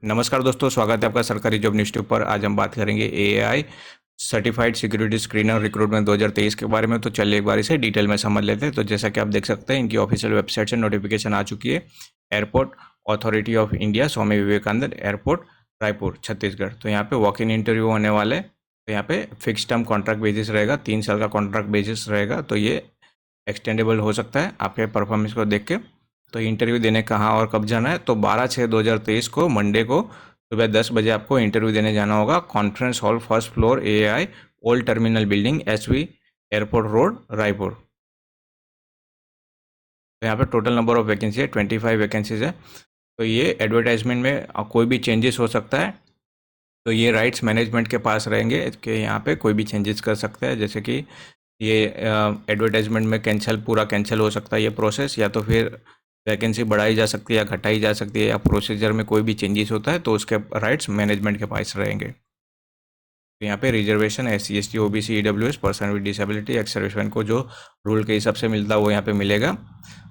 नमस्कार दोस्तों, स्वागत है आपका सरकारी जॉब न्यूज़ पर। आज हम बात करेंगे AI certified security screener recruitment 2023 के बारे में। तो चलिए एक बार इसे डिटेल में समझ लेते हैं। तो जैसा कि आप देख सकते हैं, इनकी ऑफिशियल वेबसाइट से नोटिफिकेशन आ चुकी है। Airport authority of India, Swami Vivekananda airport, Raipur, Chhattisgarh. तो यहाँ पे वॉक इन इंटरव्यू होने वाले। तो यहाँ पे फिक्स टर्म कॉन्ट्रैक्ट बेसिस रहेगा, 3 साल का कॉन्ट्रैक्ट बेसिस रहेगा। तो ये एक्सटेंडेबल हो सकता है आपके परफॉर्मेंस को देख के। तो इंटरव्यू देने कहाँ और कब जाना है? तो 12/6/2023 को मंडे को सुबह 10 बजे आपको इंटरव्यू देने जाना होगा। Conference hall, first floor, AI old terminal building, SV airport road, Raipur. तो यहाँ पे टोटल नंबर ऑफ वैकेंसी है 25 वैकेंसीज है। तो ये एडवर्टाइजमेंट में कोई भी चेंजेस हो सकता है। तो ये राइट्स मैनेजमेंट के पास रहेंगे कि यहाँ पे कोई भी चेंजेस कर सकते हैं। जैसे कि ये एडवर्टाइजमेंट में पूरा कैंसिल हो सकता है ये प्रोसेस, या तो फिर वैकेंसी बढ़ाई जा सकती है या घटाई जा सकती है, या प्रोसीजर में कोई भी चेंजेस होता है तो उसके राइट्स मैनेजमेंट के पास रहेंगे। तो यहाँ पे reservation SC ST OBC EWS person with disability ex serviceman को जो रूल के हिसाब से मिलता है वो यहाँ पे मिलेगा।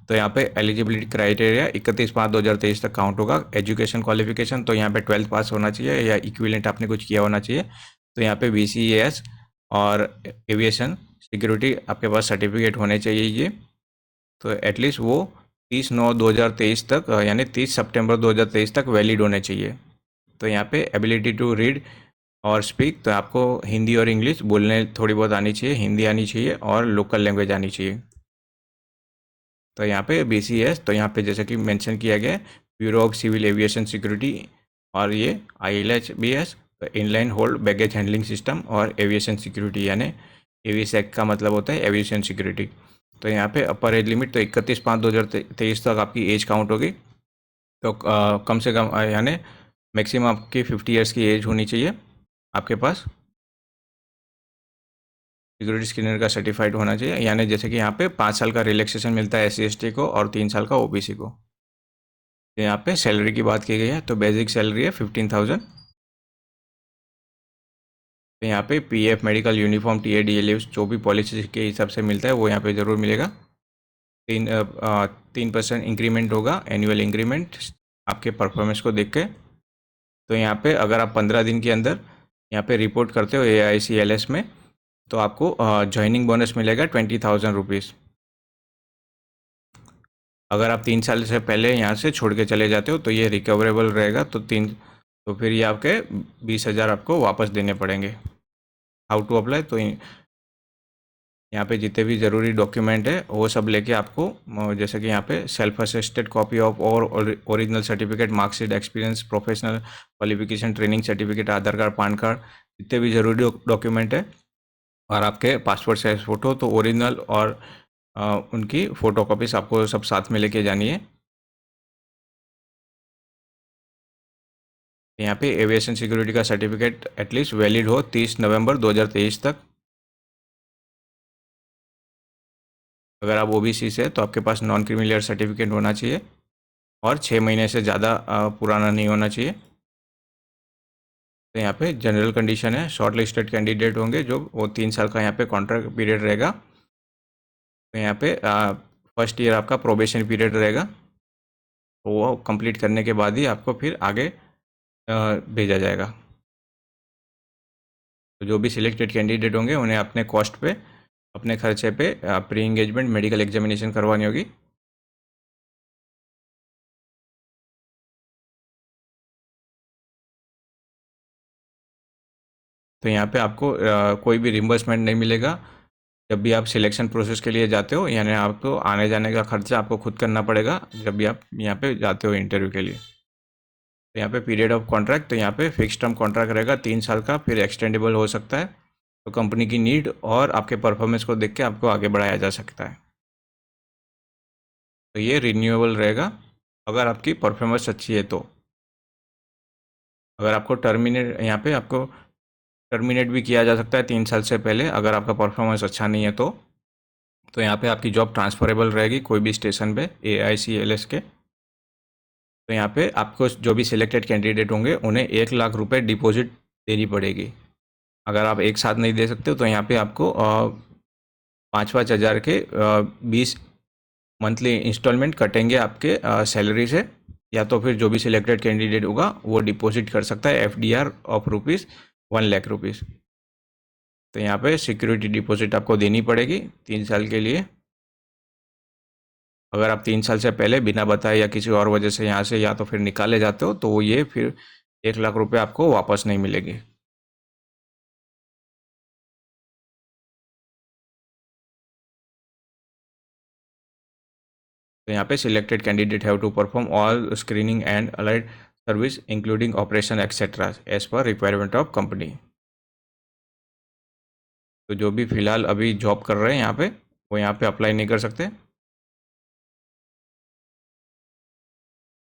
तो यहाँ पे एलिजिबिलिटी क्राइटेरिया 31/5/2023 तक काउंट होगा। एजुकेशन क्वालिफिकेशन तो यहाँ पे 12th पास होना चाहिए या इक्विवेलेंट आपने कुछ किया होना चाहिए। तो यहाँ पे BCAS और एविएशन सिक्योरिटी आपके पास सर्टिफिकेट होने चाहिए ये। तो एटलीस्ट वो 30/9/2023 तक यानी 30 सितंबर 2023 तक वैलिड होने चाहिए। तो यहाँ पे एबिलिटी टू रीड और स्पीक, तो आपको हिंदी और इंग्लिश बोलने थोड़ी बहुत आनी चाहिए, हिंदी आनी चाहिए और लोकल लैंग्वेज आनी चाहिए। तो यहाँ पे BCS, तो यहाँ पे जैसे कि मेंशन किया गया है bureau of civil aviation security, और ये ILHBS तो inline hold baggage handling system, और एविएशन सिक्योरिटी यानी एवीसेक का मतलब होता है एविएशन सिक्योरिटी। तो यहाँ पे अपर एज लिमिट तो 31/5/2023 तक आपकी एज काउंट होगी। तो कम से कम यानी मैक्सिमम आपकी 50 ईयर्स की एज होनी चाहिए आपके पास। सिक्योरिटी स्क्रीनर का सर्टिफाइड होना चाहिए, यानी जैसे कि यहाँ पे 5 साल का रिलैक्सेशन मिलता है SC ST को और 3 साल का OBC को। तो यहाँ पे सैलरी की बात की गई है, तो बेसिक सैलरी है 15,000। तो यहाँ पे PF मेडिकल यूनिफॉर्म TAD जो भी पॉलिसी के हिसाब से मिलता है वो यहाँ पे ज़रूर मिलेगा। 3% इंक्रीमेंट होगा, एनुअल इंक्रीमेंट आपके परफॉर्मेंस को देख के। तो यहाँ पे अगर आप 15 दिन के अंदर यहाँ पे रिपोर्ट करते हो AICLS में, तो आपको ज्वाइनिंग बोनस मिलेगा 20,000 रुपीज़। अगर आप 3 साल से पहले यहाँ से छोड़ के चले जाते हो तो ये रिकवरेबल रहेगा। तो फिर ये आपके 20,000 आपको वापस देने पड़ेंगे। How to apply? तो यहाँ पे जितने भी ज़रूरी डॉक्यूमेंट है वो सब लेके आपको, जैसे कि यहाँ पे सेल्फ असिस्टेड कॉपी ऑफ और original certificate, marksheet, experience, professional qualification, training certificate, Aadhaar card, PAN card, जितने भी ज़रूरी डॉक्यूमेंट है, और आपके पासपोर्ट साइज फ़ोटो तो ओरिजिनल और उनकी फ़ोटो कॉपीज आपको सब साथ में लेके जानी है। यहाँ पे एविएशन सिक्योरिटी का सर्टिफिकेट एटलीस्ट वैलिड हो 30 नवंबर 2023 तक। अगर आप OBC से तो आपके पास नॉन क्रीमिलियर सर्टिफिकेट होना चाहिए और 6 महीने से ज़्यादा पुराना नहीं होना चाहिए। तो यहाँ पे जनरल कंडीशन है, शॉर्ट लिस्टेड कैंडिडेट होंगे जो वो 3 साल का यहाँ पे कॉन्ट्रैक्ट पीरियड रहेगा। तो यहाँ पे फर्स्ट ईयर आपका प्रोबेशन पीरियड रहेगा, तो वो कंप्लीट करने के बाद ही आपको फिर आगे भेजा जाएगा। तो जो भी सिलेक्टेड कैंडिडेट होंगे उन्हें अपने कॉस्ट पे, अपने खर्चे पे प्री इंगेजमेंट मेडिकल एग्जामिनेशन करवानी होगी। तो यहाँ पे आपको कोई भी रिम्बर्समेंट नहीं मिलेगा जब भी आप सिलेक्शन प्रोसेस के लिए जाते हो, यानी आपको आने जाने का खर्चा आपको खुद करना पड़ेगा जब भी आप यहाँ पे जाते हो इंटरव्यू के लिए। तो यहाँ पे पीरियड ऑफ कॉन्ट्रैक्ट, तो यहाँ पे फिक्स टर्म कॉन्ट्रैक्ट रहेगा 3 साल का, फिर एक्सटेंडेबल हो सकता है। तो कंपनी की नीड और आपके परफॉर्मेंस को देख के आपको आगे बढ़ाया जा सकता है। तो ये रिन्यूएबल रहेगा अगर आपकी परफॉर्मेंस अच्छी है तो। अगर आपको यहाँ पे आपको टर्मिनेट भी किया जा सकता है 3 साल से पहले अगर आपका परफॉर्मेंस अच्छा नहीं है तो। तो यहाँ पे आपकी जॉब ट्रांसफरेबल रहेगी कोई भी स्टेशन पे AICLS के। तो यहाँ पे आपको जो भी सिलेक्टेड कैंडिडेट होंगे उन्हें 1 लाख रुपए डिपॉजिट देनी पड़ेगी। अगर आप एक साथ नहीं दे सकते हो तो यहाँ पे आपको 5-5 हज़ार के 20 मंथली इंस्टॉलमेंट कटेंगे आपके सैलरी से। या तो फिर जो भी सिलेक्टेड कैंडिडेट होगा वो डिपॉजिट कर सकता है FDR ऑफ ₹1,00,000। तो यहाँ पे सिक्योरिटी डिपॉजिट आपको देनी पड़ेगी 3 साल के लिए। अगर आप 3 साल से पहले बिना बताए या किसी और वजह से यहाँ से या तो फिर निकाले जाते हो तो ये फिर ₹1,00,000 आपको वापस नहीं मिलेंगे। तो यहाँ पे selected candidate have to perform all screening and allied service including operation etcetera as per requirement of company. तो जो भी फिलहाल अभी जॉब कर रहे हैं यहाँ पे वो यहाँ पे अप्लाई नहीं कर सकते।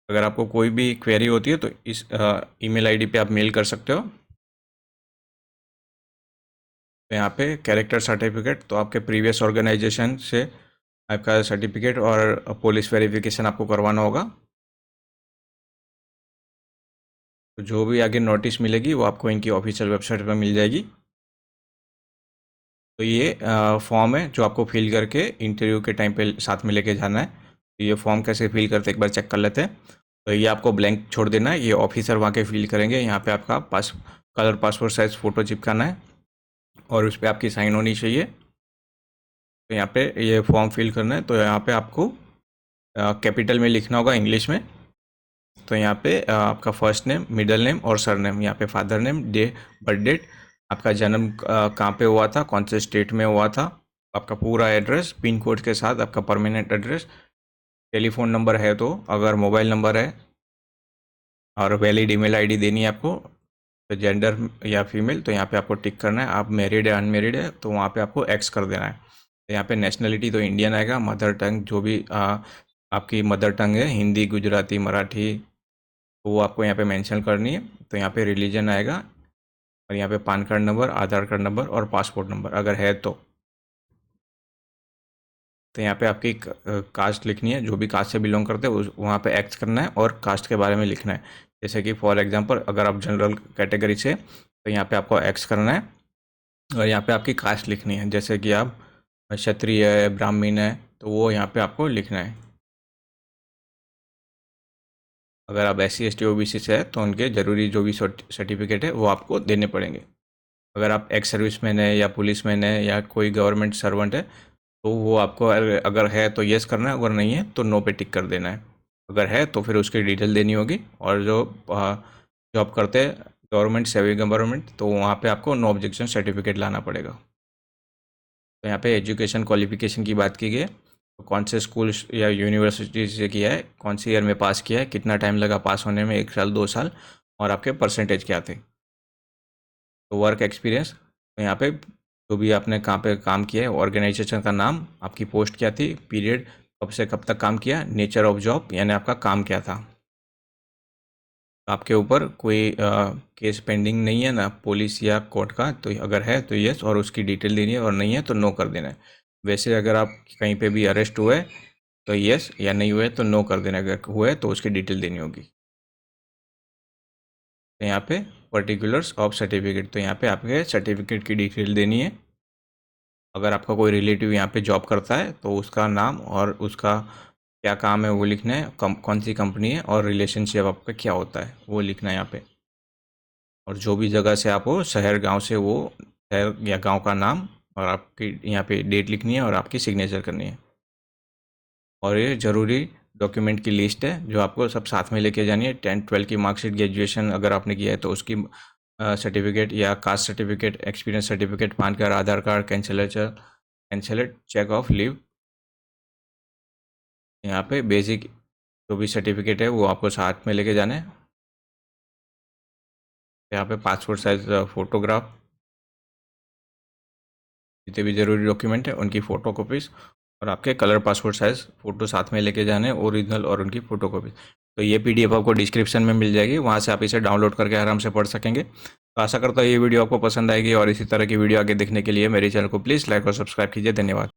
अगर आपको कोई भी क्वेरी होती है तो इस ईमेल आईडी पे आप मेल कर सकते हो। तो यहाँ पे कैरेक्टर सर्टिफिकेट, तो आपके प्रीवियस ऑर्गेनाइजेशन से आपका सर्टिफिकेट और पुलिस वेरिफिकेशन आपको करवाना होगा। तो जो भी आगे नोटिस मिलेगी वो आपको इनकी ऑफिशियल वेबसाइट पर मिल जाएगी। तो ये फॉर्म है जो आपको फिल करके इंटरव्यू के टाइम पे साथ में लेके जाना है। तो ये फॉर्म कैसे फिल करते एक बार चेक कर लेते हैं। तो ये आपको ब्लैंक छोड़ देना है, ये ऑफिसर वहाँ के फिल करेंगे। यहाँ पे आपका कलर पासपोर्ट साइज फ़ोटो चिपकाना है और उस पर आपकी साइन होनी चाहिए। तो यहाँ पे ये फॉर्म फिल करना है। तो यहाँ पे आपको कैपिटल में लिखना होगा इंग्लिश में। तो यहाँ पे आपका फर्स्ट नेम, मिडिल नेम और सर नेम, यहाँ पे फादर नेम, बर्थ डेट, आपका जन्म कहाँ पे हुआ था, कौन से स्टेट में हुआ था, आपका पूरा एड्रेस पिन कोड के साथ, आपका परमानेंट एड्रेस, टेलीफोन नंबर है तो, अगर मोबाइल नंबर है, और वैलिड ईमेल आईडी देनी है आपको। तो जेंडर या फीमेल, तो यहाँ पे आपको टिक करना है। आप मैरिड है अनमेरिड है तो वहाँ पे आपको एक्स कर देना है। तो यहाँ पे नेशनलिटी तो इंडियन आएगा। मदर टंग जो भी आपकी मदर टंग है, हिंदी, गुजराती, मराठी, तो वो आपको यहाँ पे मेंशन करनी है। तो यहाँ पे रिलीजन आएगा और यहाँ पे पान कार्ड नंबर, आधार कार्ड नंबर और पासपोर्ट नंबर अगर है तो। यहाँ पे आपकी कास्ट लिखनी है, जो भी कास्ट से बिलोंग करते हैं वहाँ पे एक्स करना है और कास्ट के बारे में लिखना है। जैसे कि फॉर एग्जांपल अगर आप जनरल कैटेगरी से, तो यहाँ पे आपको एक्स करना है और यहाँ पे आपकी कास्ट लिखनी है। जैसे कि आप क्षत्रिय है, ब्राह्मण है, तो वो यहाँ पे आपको लिखना है। अगर आप SC ST OBC से है तो उनके ज़रूरी जो भी सर्टिफिकेट है वो आपको देने पड़ेंगे। अगर आप एक्स सर्विसमैन है या पुलिसमैन है या कोई गवर्नमेंट सर्वेंट है तो वो आपको अगर है तो येस करना है, अगर नहीं है तो नो पे टिक कर देना है। अगर है तो फिर उसकी डिटेल देनी होगी। और जो जॉब करते हैं गवर्नमेंट, सेमी गवर्नमेंट, तो वहाँ पे आपको नो ऑब्जेक्शन सर्टिफिकेट लाना पड़ेगा। तो यहाँ पे एजुकेशन क्वालिफिकेशन की बात की गई है। तो कौन से स्कूल या यूनिवर्सिटी से किया है, कौन सी ईयर में पास किया है, कितना टाइम लगा पास होने में, 1 साल 2 साल, और आपके परसेंटेज क्या थे। तो वर्क एक्सपीरियंस, तो यहाँ पे जो भी आपने कहाँ पे काम किया है, ऑर्गेनाइजेशन का नाम, आपकी पोस्ट क्या थी, पीरियड कब से कब तक काम किया, नेचर ऑफ जॉब यानी आपका काम क्या था, आपके ऊपर कोई केस पेंडिंग नहीं है ना पुलिस या कोर्ट का, तो अगर है तो यस और उसकी डिटेल देनी है, और नहीं है तो नो कर देना है। वैसे अगर आप कहीं पे भी अरेस्ट हुए तो यस, या नहीं हुए तो नो कर देना, अगर हुए तो उसकी डिटेल देनी होगी। तो यहाँ पे पर्टिकुलर्स ऑफ सर्टिफिकेट, तो यहाँ पे आपके सर्टिफिकेट की डिटेल देनी है। अगर आपका कोई रिलेटिव यहाँ पे जॉब करता है तो उसका नाम और उसका क्या काम है वो लिखना है, कौन सी कंपनी है और रिलेशनशिप आपका क्या होता है वो लिखना है यहाँ पे। और जो भी जगह से आप हो, शहर गांव से, वो शहर या गांव का नाम और आपकी यहाँ पे डेट लिखनी है और आपकी सिग्नेचर करनी है। और ये ज़रूरी डॉक्यूमेंट की लिस्ट है जो आपको सब साथ में लेके जानी है। 10th 12th की मार्कशीट, ग्रेजुएशन अगर आपने किया है तो उसकी सर्टिफिकेट या caste certificate, experience certificate, PAN card, Aadhaar card, cancelled cheque of leave. यहाँ पे बेसिक जो भी सर्टिफिकेट है वो आपको साथ में लेके जाना है। यहाँ पे पासपोर्ट साइज फ़ोटोग्राफ, जितने भी ज़रूरी डॉक्यूमेंट है उनकी फ़ोटो कॉपीज़, और आपके कलर पासपोर्ट साइज़ फ़ोटो साथ में लेके जाने, ओरिजिनल और उनकी फ़ोटो कॉपी। तो ये PDF आपको डिस्क्रिप्शन में मिल जाएगी, वहाँ से आप इसे डाउनलोड करके आराम से पढ़ सकेंगे। तो आशा करता हूँ ये वीडियो आपको पसंद आएगी, और इसी तरह की वीडियो आगे देखने के लिए मेरे चैनल को प्लीज़ लाइक और सब्सक्राइब कीजिए। धन्यवाद।